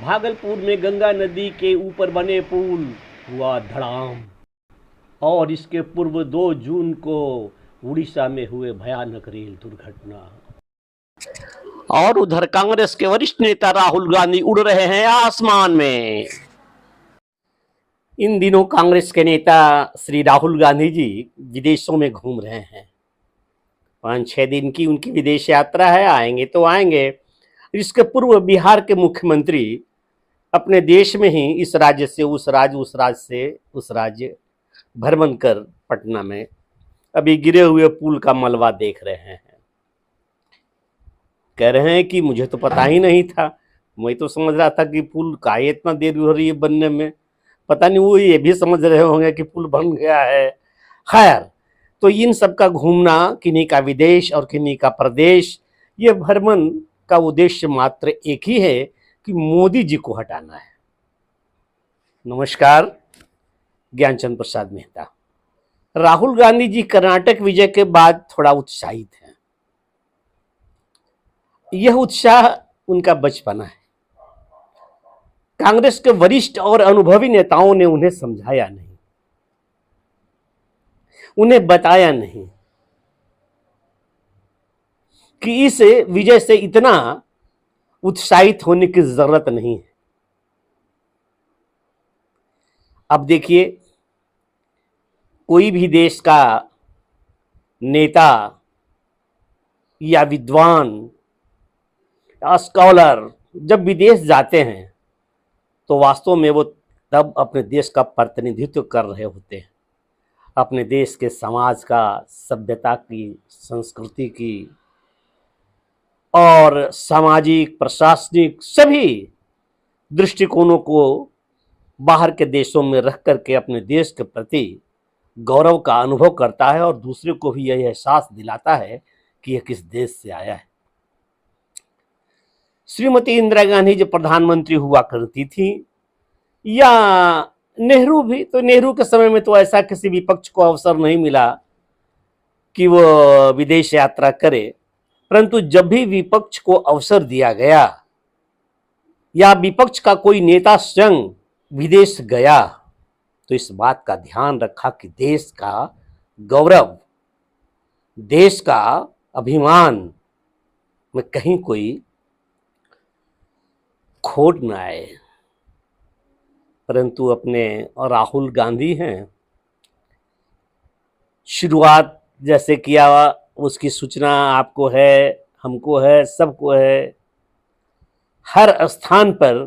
भागलपुर में गंगा नदी के ऊपर बने पुल हुआ धड़ाम। और इसके पूर्व 2 जून को उड़ीसा में हुए भयानक रेल दुर्घटना। और उधर कांग्रेस के वरिष्ठ नेता राहुल गांधी उड़ रहे हैं आसमान में। इन दिनों कांग्रेस के नेता श्री राहुल गांधी जी विदेशों में घूम रहे हैं। 5-6 दिन की उनकी विदेश यात्रा है, आएंगे तो आएंगे। इसके पूर्व बिहार के मुख्यमंत्री अपने देश में ही इस राज्य से उस राज्य, उस राज्य से उस राज्य भ्रमण कर पटना में अभी गिरे हुए पुल का मलबा देख रहे हैं। कह रहे हैं कि मुझे तो पता ही नहीं था, मैं तो समझ रहा था कि पुल का इतना देर हो रही है बनने में, पता नहीं वो ये भी समझ रहे होंगे कि पुल बन गया है। खैर, तो इन सब का घूमना, किन्हीं का विदेश और किन्हीं का प्रदेश, ये भ्रमण का उद्देश्य मात्र एक ही है कि मोदी जी को हटाना है। नमस्कार, ज्ञानचंद प्रसाद मेहता। राहुल गांधी जी कर्नाटक विजय के बाद थोड़ा उत्साहित हैं। यह उत्साह उनका बचपना है। कांग्रेस के वरिष्ठ और अनुभवी नेताओं ने उन्हें समझाया नहीं, उन्हें बताया नहीं कि इस विजय से इतना उत्साहित होने की जरूरत नहीं है। अब देखिए, कोई भी देश का नेता या विद्वान या स्कॉलर जब विदेश जाते हैं तो वास्तव में वो तब अपने देश का प्रतिनिधित्व कर रहे होते हैं, अपने देश के समाज का, सभ्यता की, संस्कृति की और सामाजिक, प्रशासनिक सभी दृष्टिकोणों को बाहर के देशों में रख करके अपने देश के प्रति गौरव का अनुभव करता है और दूसरे को भी यह एहसास दिलाता है कि यह किस देश से आया है। श्रीमती इंदिरा गांधी जब प्रधानमंत्री हुआ करती थी, या नेहरू भी, तो नेहरू के समय में तो ऐसा किसी विपक्ष को अवसर नहीं मिला कि वो विदेश यात्रा करे, परंतु जब भी विपक्ष को अवसर दिया गया या विपक्ष का कोई नेता स्वयं विदेश गया तो इस बात का ध्यान रखा कि देश का गौरव, देश का अभिमान में कहीं कोई खोट न आए। परंतु अपने राहुल गांधी हैं, शुरुआत जैसे किया उसकी सूचना आपको है, हमको है, सबको है। हर स्थान पर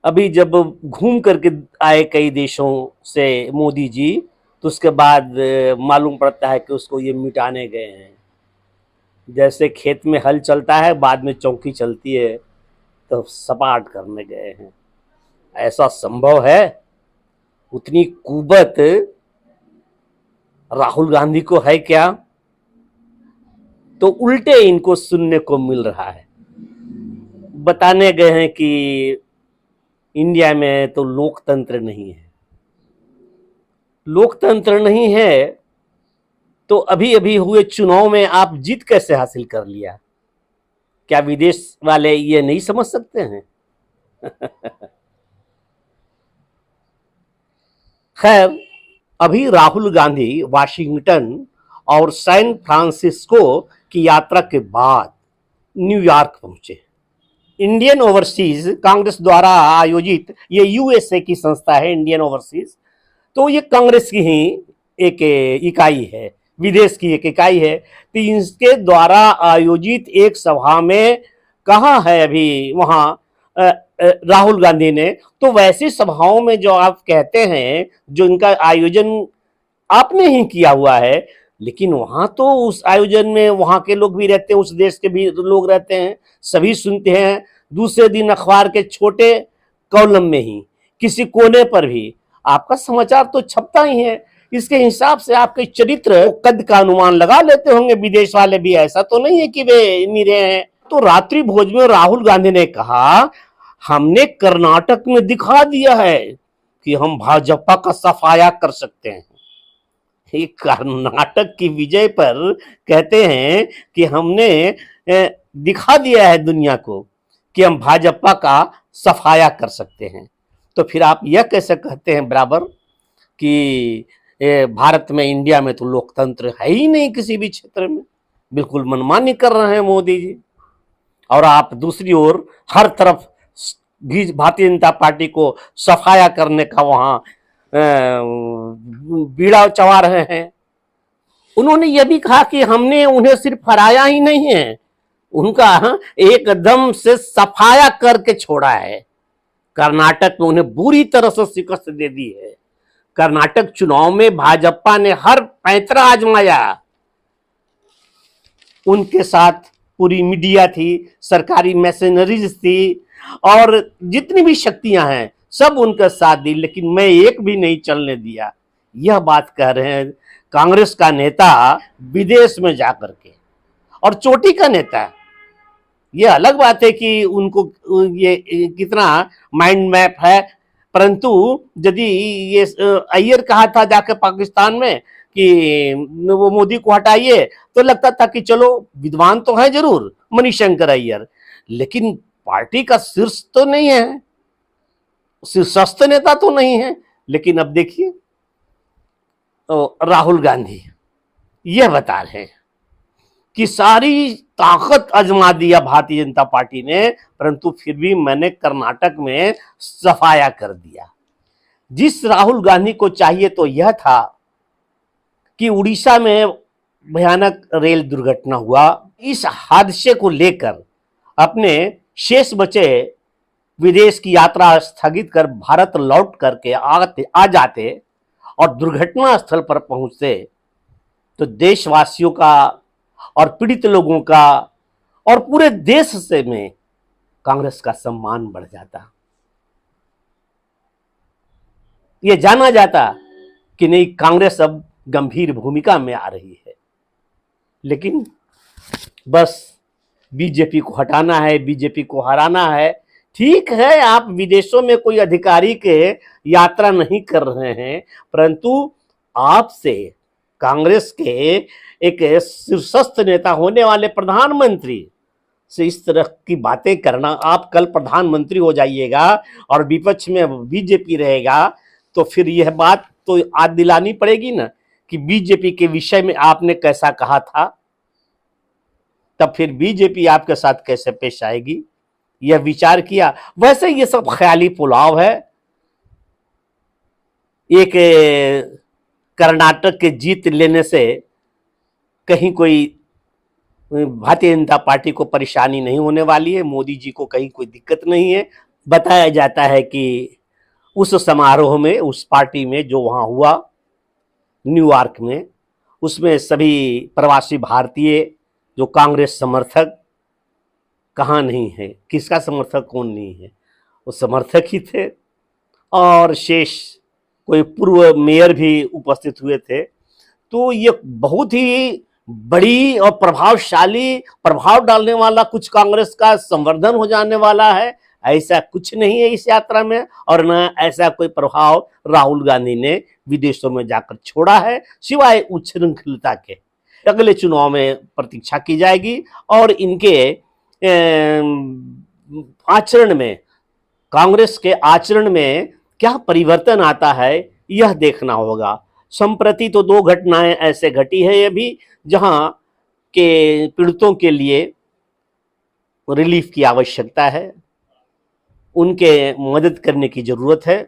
अभी जब घूम करके आए कई देशों से मोदी जी, तो उसके बाद मालूम पड़ता है कि उसको ये मिटाने गए हैं। जैसे खेत में हल चलता है, बाद में चौकी चलती है, तो सपाट करने गए हैं। ऐसा संभव है? उतनी कुबत राहुल गांधी को है क्या? तो उल्टे इनको सुनने को मिल रहा है। बताने गए हैं कि इंडिया में तो लोकतंत्र नहीं है। लोकतंत्र नहीं है तो अभी अभी हुए चुनाव में आप जीत कैसे हासिल कर लिया? क्या विदेश वाले ये नहीं समझ सकते हैं? खैर, अभी राहुल गांधी वाशिंगटन और सैन फ्रांसिस्को की यात्रा के बाद न्यूयॉर्क पहुंचे। इंडियन ओवरसीज कांग्रेस द्वारा आयोजित, ये यूएसए की संस्था है इंडियन ओवरसीज, तो ये कांग्रेस की ही एक इकाई है, विदेश की एक इकाई है। तो इसके द्वारा आयोजित एक सभा में कहा है अभी वहां राहुल गांधी ने, तो वैसी सभाओं में जो आप कहते हैं, जो इनका आयोजन आपने ही किया हुआ है, लेकिन वहां तो उस आयोजन में वहां के लोग भी रहते हैं, उस देश के भी लोग रहते हैं, सभी सुनते हैं। दूसरे दिन अखबार के छोटे कॉलम में ही, किसी कोने पर भी आपका समाचार तो छपता ही है। इसके हिसाब से आपके चरित्र कद का अनुमान लगा लेते होंगे विदेश वाले भी। ऐसा तो नहीं है कि वे निरे हैं। तो रात्रि भोज में राहुल गांधी ने कहा, हमने कर्नाटक में दिखा दिया है कि हम भाजपा का सफाया कर सकते हैं। ये कर्नाटक की विजय पर कहते हैं कि हमने दिखा दिया है दुनिया को कि हम भाजपा का सफाया कर सकते हैं। तो फिर आप यह कैसे कहते हैं बराबर कि भारत में, इंडिया में तो लोकतंत्र है ही नहीं किसी भी क्षेत्र में, बिल्कुल मनमानी कर रहे हैं मोदी जी। और आप दूसरी ओर हर तरफ भी भारतीय जनता पार्टी को सफाया करने का वहां बीड़ा चला रहे हैं। उन्होंने यह भी कहा कि हमने उन्हें सिर्फ हराया ही नहीं है, उनका एकदम से सफाया करके छोड़ा है। कर्नाटक में उन्हें बुरी तरह से शिकस्त दे दी है। कर्नाटक चुनाव में भाजपा ने हर पैंतरा आजमाया, उनके साथ पूरी मीडिया थी, सरकारी मैसेनरीज थी, और जितनी भी शक्तियां हैं सब उनका साथ दी, लेकिन मैं एक भी नहीं चलने दिया। यह बात कह रहे हैं कांग्रेस का नेता विदेश में जाकर के, और चोटी का नेता। यह अलग बात है कि उनको ये कितना माइंड मैप है, परंतु यदि ये अय्यर कहा था जाके पाकिस्तान में कि वो मोदी को हटाइए, तो लगता था कि चलो विद्वान तो है जरूर मणिशंकर अय्यर, लेकिन पार्टी का शीर्ष तो नहीं है, शीर्षस्थ नेता तो नहीं है। लेकिन अब देखिए राहुल गांधी यह बता रहे हैं कि सारी ताकत आजमा दिया भारतीय जनता पार्टी ने, परंतु फिर भी मैंने कर्नाटक में सफाया कर दिया। जिस राहुल गांधी को चाहिए तो यह था कि उड़ीसा में भयानक रेल दुर्घटना हुआ, इस हादसे को लेकर अपने शेष बचे विदेश की यात्रा स्थगित कर भारत लौट करके आ जाते और दुर्घटना स्थल पर पहुंचते, तो देशवासियों का और पीड़ित लोगों का और पूरे देश से में कांग्रेस का सम्मान बढ़ जाता। यह जाना जाता कि नहीं, कांग्रेस अब गंभीर भूमिका में आ रही है। लेकिन बस बीजेपी को हटाना है, बीजेपी को हराना है। ठीक है, आप विदेशों में कोई अधिकारी के यात्रा नहीं कर रहे हैं, परंतु आपसे कांग्रेस के एक शीर्षस्थ नेता होने वाले प्रधानमंत्री से इस तरह की बातें करना, आप कल प्रधानमंत्री हो जाइएगा और विपक्ष में बीजेपी रहेगा, तो फिर यह बात तो याद दिलानी पड़ेगी ना कि बीजेपी के विषय में आपने कैसा कहा था, तब फिर बीजेपी आपके साथ कैसे पेश आएगी, यह विचार किया। वैसे ये सब ख्याली पुलाव है। एक कर्नाटक के जीत लेने से कहीं कोई भारतीय जनता पार्टी को परेशानी नहीं होने वाली है, मोदी जी को कहीं कोई दिक्कत नहीं है। बताया जाता है कि उस समारोह में, उस पार्टी में जो वहां हुआ न्यूयॉर्क में, उसमें सभी प्रवासी भारतीय जो कांग्रेस समर्थक, कहाँ नहीं है, किसका समर्थक कौन नहीं है, वो समर्थक ही थे, और शेष कोई पूर्व मेयर भी उपस्थित हुए थे। तो ये बहुत ही बड़ी और प्रभावशाली, प्रभाव डालने वाला कुछ कांग्रेस का संवर्धन हो जाने वाला है, ऐसा कुछ नहीं है इस यात्रा में, और न ऐसा कोई प्रभाव राहुल गांधी ने विदेशों में जाकर छोड़ा है, सिवाय उच्छृंखलता के। अगले चुनाव में प्रतीक्षा की जाएगी और इनके आचरण में, कांग्रेस के आचरण में क्या परिवर्तन आता है, यह देखना होगा। संप्रति तो दो घटनाएं ऐसे घटी है अभी, जहां के पीड़ितों के लिए रिलीफ की आवश्यकता है, उनके मदद करने की जरूरत है।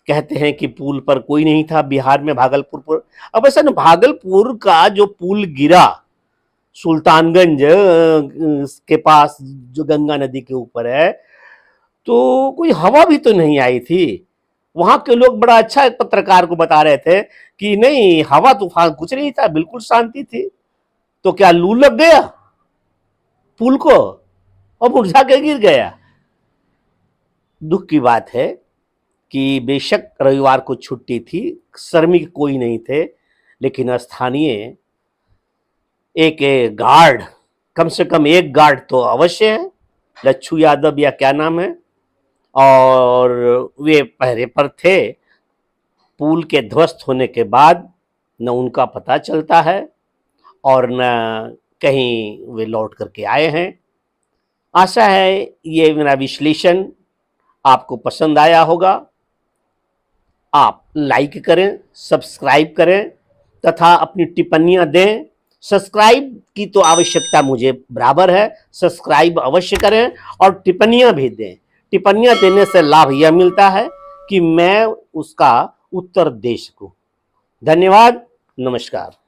कहते हैं कि पुल पर कोई नहीं था बिहार में, भागलपुर पर। अब ऐसा ना, भागलपुर का जो पुल गिरा सुल्तानगंज के पास, जो गंगा नदी के ऊपर है, तो कोई हवा भी तो नहीं आई थी। वहां के लोग बड़ा अच्छा पत्रकार को बता रहे थे कि नहीं, हवा तूफान कुछ नहीं था, बिल्कुल शांति थी। तो क्या लू लग गया पुल को और मुरझा के गिर गया? दुख की बात है कि बेशक रविवार को छुट्टी थी, श्रमिक कोई नहीं थे, लेकिन स्थानीय एक गार्ड, कम से कम एक गार्ड तो अवश्य है, लच्छू यादव या क्या नाम है, और वे पहरे पर थे। पुल के ध्वस्त होने के बाद न उनका पता चलता है और न कहीं वे लौट करके आए हैं। आशा है ये मेरा विश्लेषण आपको पसंद आया होगा। आप लाइक करें, सब्सक्राइब करें तथा अपनी टिप्पणियां दें। सब्सक्राइब की तो आवश्यकता मुझे बराबर है, सब्सक्राइब अवश्य करें और टिप्पणियां भी दें। टिप्पणियां देने से लाभ यह मिलता है कि मैं उसका उत्तर दे सकूं। धन्यवाद, नमस्कार।